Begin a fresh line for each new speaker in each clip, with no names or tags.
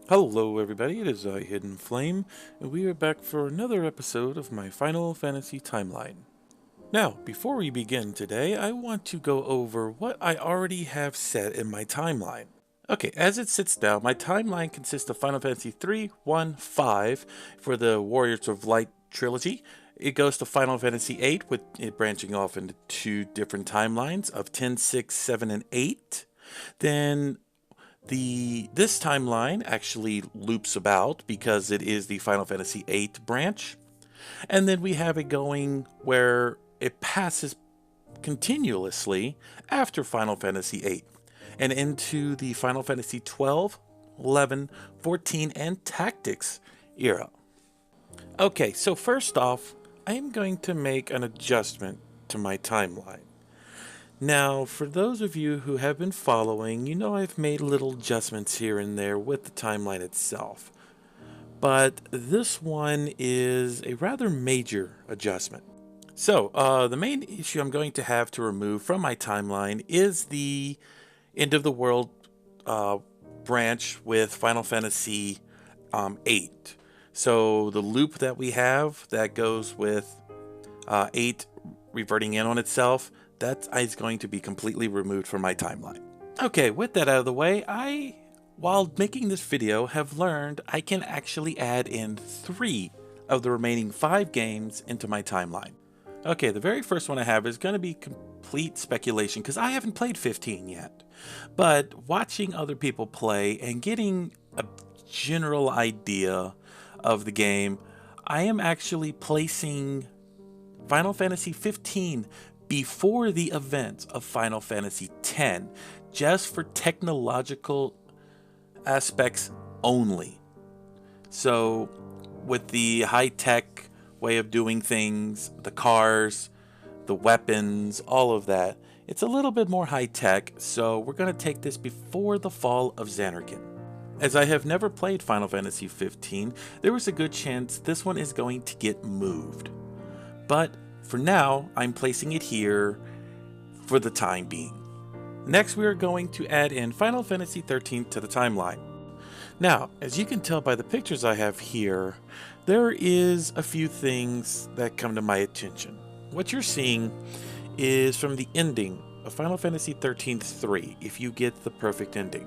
Hello everybody, it is I, Hidden Flame, and we are back for another episode of my Final Fantasy timeline. Now, before we begin today, I want to go over what I already have set in my timeline. Okay, as it sits now, my timeline consists of Final Fantasy 3, 1, 5 for the Warriors of Light trilogy. It goes to Final Fantasy 8 with it branching off into two different timelines of 10, 6, 7, and 8. Then this timeline actually loops about because it is the Final Fantasy VIII branch. And then we have it going where it passes continuously after Final Fantasy VIII and into the Final Fantasy 12, 11, 14, and Tactics era. Okay, so first off, I am going to make an adjustment to my timeline. Now, for those of you who have been following, you know I've made little adjustments here and there with the timeline itself. But this one is a rather major adjustment. So, the main issue I'm going to have to remove from my timeline is the end of the world uh, branch with Final Fantasy 8. So, the loop that we have that goes with 8 reverting in on itself, that is going to be completely removed from my timeline. Okay, with that out of the way, while making this video, have learned I can actually add in 3 of the remaining 5 games into my timeline. Okay, the very first one I have is going to be complete speculation because I haven't played 15 yet. But watching other people play and getting a general idea of the game, I am actually placing Final Fantasy 15 before the events of Final Fantasy 10, just for technological aspects only. So, with the high tech way of doing things, the cars, the weapons, all of that, it's a little bit more high tech, so we're going to take this before the fall of Xanarkand. As I have never played Final Fantasy 15, there was a good chance this one is going to get moved. But for now, I'm placing it here for the time being. Next, we are going to add in Final Fantasy 13 to the timeline. Now, as you can tell by the pictures I have here, there is a few things that come to my attention. What you're seeing is from the ending of Final Fantasy 13-3, if you get the perfect ending.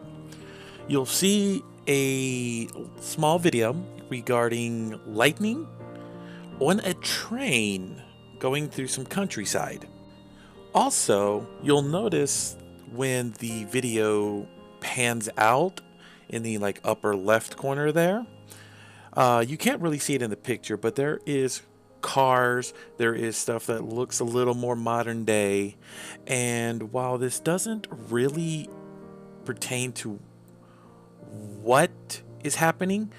You'll see a small video regarding lightning on a train going through some countryside. Also, you'll notice when the video pans out in the upper left corner there, you can't really see it in the picture, but there is cars, there is stuff that looks a little more modern day, and while this doesn't really pertain to what is happening,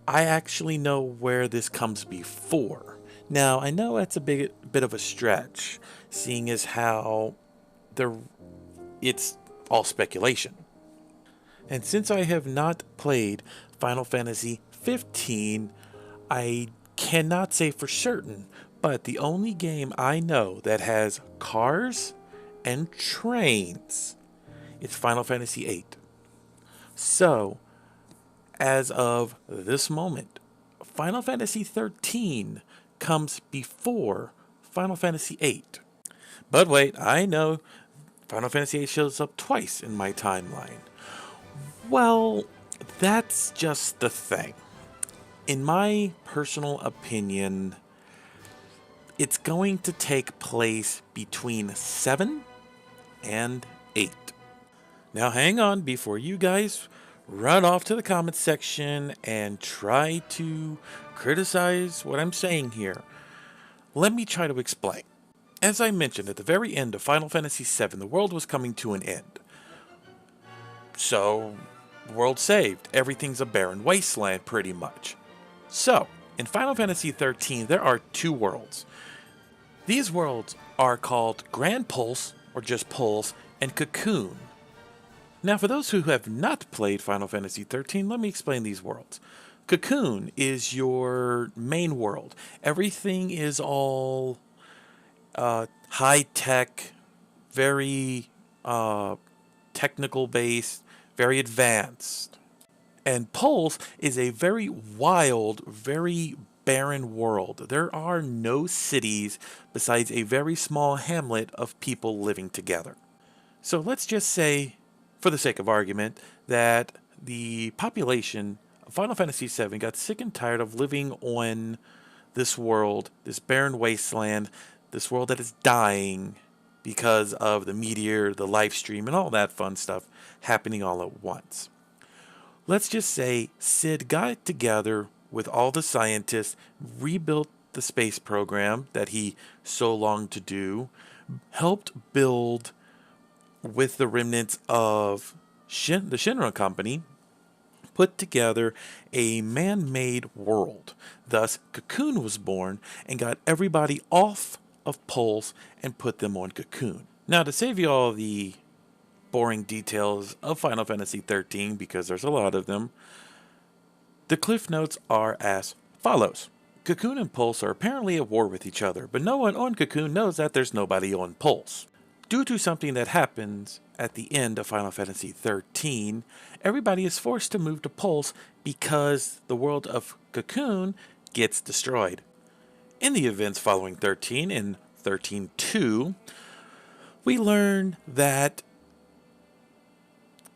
I actually know where this comes before. Now, I know that's a bit of a stretch, seeing as how there it's all speculation. And since I have not played Final Fantasy 15, I cannot say for certain, but the only game I know that has cars and trains is Final Fantasy 8. So, as of this moment, Final Fantasy 13 comes before Final Fantasy 8. But wait, I know Final Fantasy 8 shows up twice in my timeline. Well, that's just the thing. In my personal opinion, it's going to take place between 7 and 8. Now, hang on before you guys run off to the comments section and try to criticize what I'm saying here. Let me try to explain. As I mentioned at the very end of Final Fantasy VII, the world was coming to an end. So, world saved. Everything's a barren wasteland, pretty much. So, in Final Fantasy XIII, there are 2 worlds. These worlds are called Grand Pulse, or just Pulse, and Cocoon. Now, for those who have not played Final Fantasy XIII, let me explain these worlds. Cocoon is your main world. Everything is all high tech, very technical based, very advanced. And Pulse is a very wild, very barren world. There are no cities besides a very small hamlet of people living together. So let's just say, for the sake of argument, that the population of Final Fantasy VII got sick and tired of living on this world, this barren wasteland, this world that is dying because of the meteor, the life stream, and all that fun stuff happening all at once. Let's just say Sid got together with all the scientists, rebuilt the space program that he so longed to do, helped build with the remnants of the Shinra Company, put together a man-made world. Thus, Cocoon was born and got everybody off of Pulse and put them on Cocoon. Now, to save you all the boring details of Final Fantasy XIII, because there's a lot of them, the cliff notes are as follows. Cocoon and Pulse are apparently at war with each other, but no one on Cocoon knows that there's nobody on Pulse. Due to something that happens at the end of Final Fantasy XIII, everybody is forced to move to Pulse because the world of Cocoon gets destroyed. In the events following 13, in 13.2, we learn that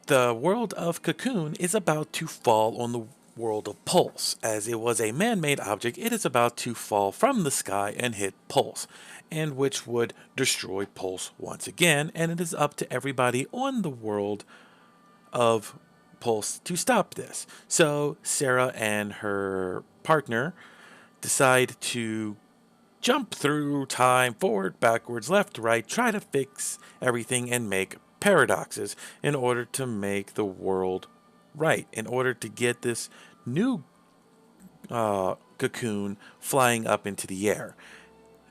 the world of Cocoon is about to fall on the world of Pulse. As it was a man-made object, it is about to fall from the sky and hit Pulse, and which would destroy Pulse once again, and it is up to everybody on the world of Pulse to stop this. So Sarah and her partner decide to jump through time, forward, backwards, left, right, try to fix everything and make paradoxes in order to make the world right, in order to get this new Cocoon flying up into the air.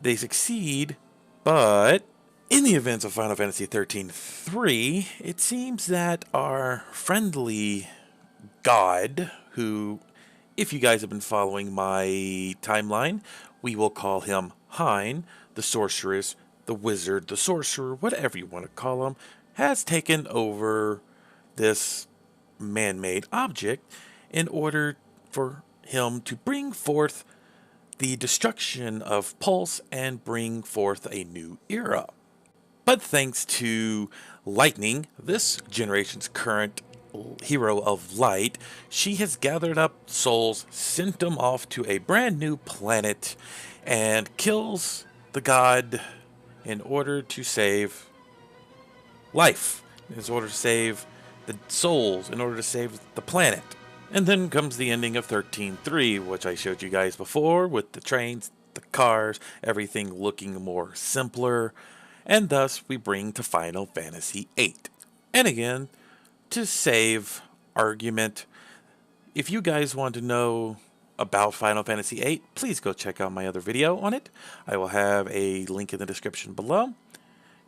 They succeed, but in the events of Final Fantasy XIII-3, it seems that our friendly god, who, if you guys have been following my timeline, we will call him Hein, the sorceress, the wizard, the sorcerer, whatever you want to call him, has taken over this man-made object in order for him to bring forth the destruction of Pulse and bring forth a new era. But thanks to Lightning, this generation's current hero of light, she has gathered up souls, sent them off to a brand new planet, and kills the god in order to save life, in order to save the souls, in order to save the planet. And then comes the ending of 13.3, which I showed you guys before, with the trains, the cars, everything looking more simpler, and thus we bring to Final Fantasy VIII. And again, to save argument, if you guys want to know about Final Fantasy VIII, please go check out my other video on it. I will have a link in the description below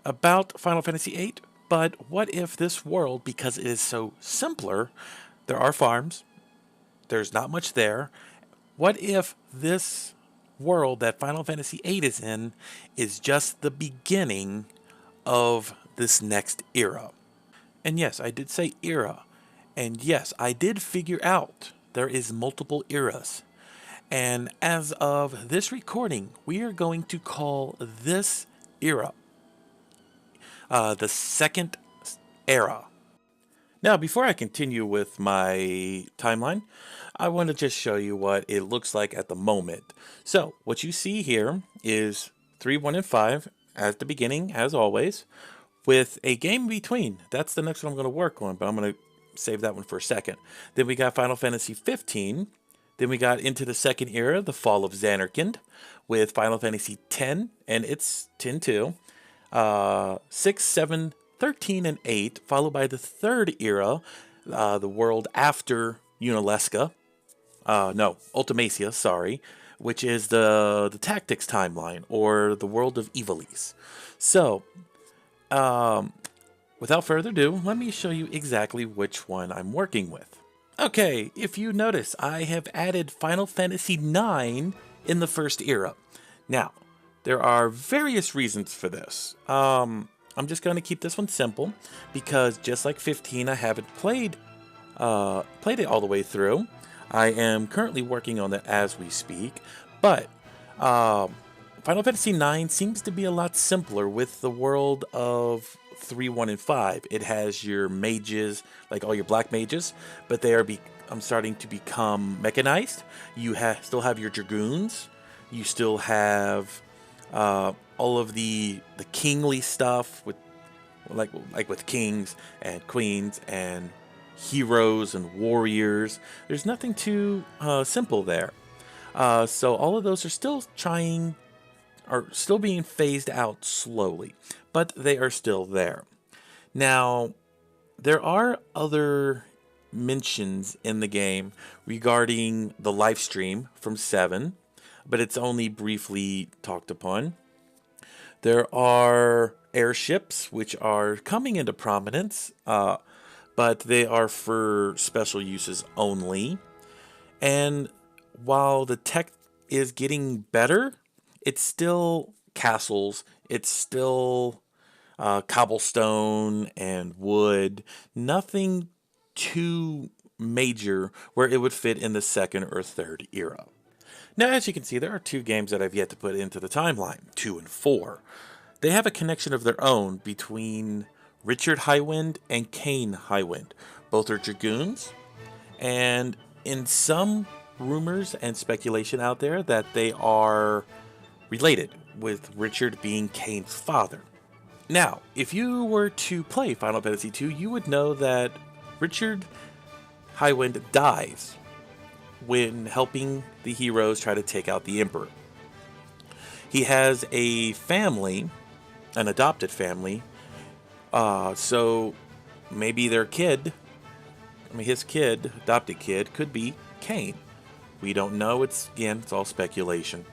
about Final Fantasy VIII. But what if this world, because it is so simpler, there are farms, there's not much there, what if this world that Final Fantasy VIII is in is just the beginning of this next era? And yes, I did say era. And yes, I did figure out there is multiple eras. And as of this recording, we are going to call this era the second era. Now, before I continue with my timeline, I want to just show you what it looks like at the moment. So, what you see here is 3, 1, and 5 at the beginning, as always, with a game in between. That's the next one I'm going to work on, but I'm going to save that one for a second. Then we got Final Fantasy 15. Then we got into the second era, the fall of Xanarkand, with Final Fantasy 10 and its 10-2. 6, 7, 13, and 8, followed by the third era, the world after Unalesca. Ultimacia, sorry, which is the Tactics timeline, or the world of Ivalice. So, without further ado, let me show you exactly which one I'm working with. Okay, if you notice, I have added Final Fantasy IX in the first era. Now, there are various reasons for this. I'm just going to keep this one simple, because just like 15, I haven't played played it all the way through. I am currently working on it as we speak, but Final Fantasy IX seems to be a lot simpler with the world of 3, 1, and 5. It has your mages, like all your black mages, but they are I'm starting to become mechanized. You still have your dragoons. You still have all of the kingly stuff with like with kings and queens and heroes and warriors. There's nothing too simple there. So all of those are still being phased out slowly, but they are still there. Now, there are other mentions in the game regarding the live stream from 7, but it's only briefly talked upon. There are airships which are coming into prominence, but they are for special uses only. And while the tech is getting better, it's still castles, it's still cobblestone and wood, nothing too major where it would fit in the second or third era. Now, as you can see, there are 2 games that I've yet to put into the timeline, 2 and 4. They have a connection of their own between Richard Highwind and Kane Highwind. Both are dragoons, and in some rumors and speculation out there that they are related, with Richard being Kane's father. Now, if you were to play Final Fantasy II, you would know that Richard Highwind dies when helping the heroes try to take out the Emperor. He has a family, an adopted family, so maybe his adopted kid, could be Kane. We don't know. It's all speculation.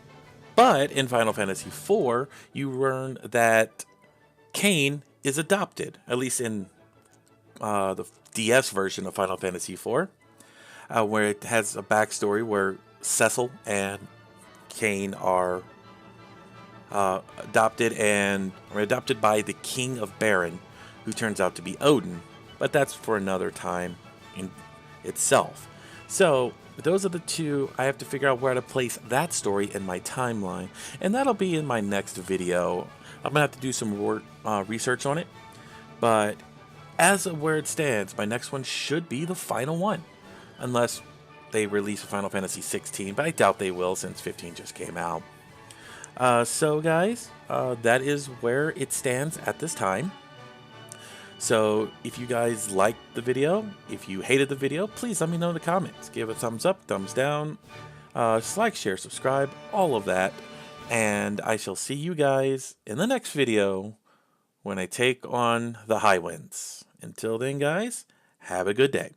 But in Final Fantasy IV, you learn that Kane is adopted, at least in the DS version of Final Fantasy IV, where it has a backstory where Cecil and Kane are adopted by the King of Baron, who turns out to be Odin. But that's for another time in itself. So those are the 2. I have to figure out where to place that story in my timeline, and that'll be in my next video. I'm gonna have to do some more research on it, but as of where it stands, my next one should be the final one, unless they release a Final Fantasy 16, but I doubt they will since 15 just came out. So guys, that is where it stands at this time. So if you guys liked the video, if you hated the video, please let me know in the comments. Give it a thumbs up, thumbs down, like, share, subscribe, all of that. And I shall see you guys in the next video when I take on the Highwinds. Until then, guys, have a good day.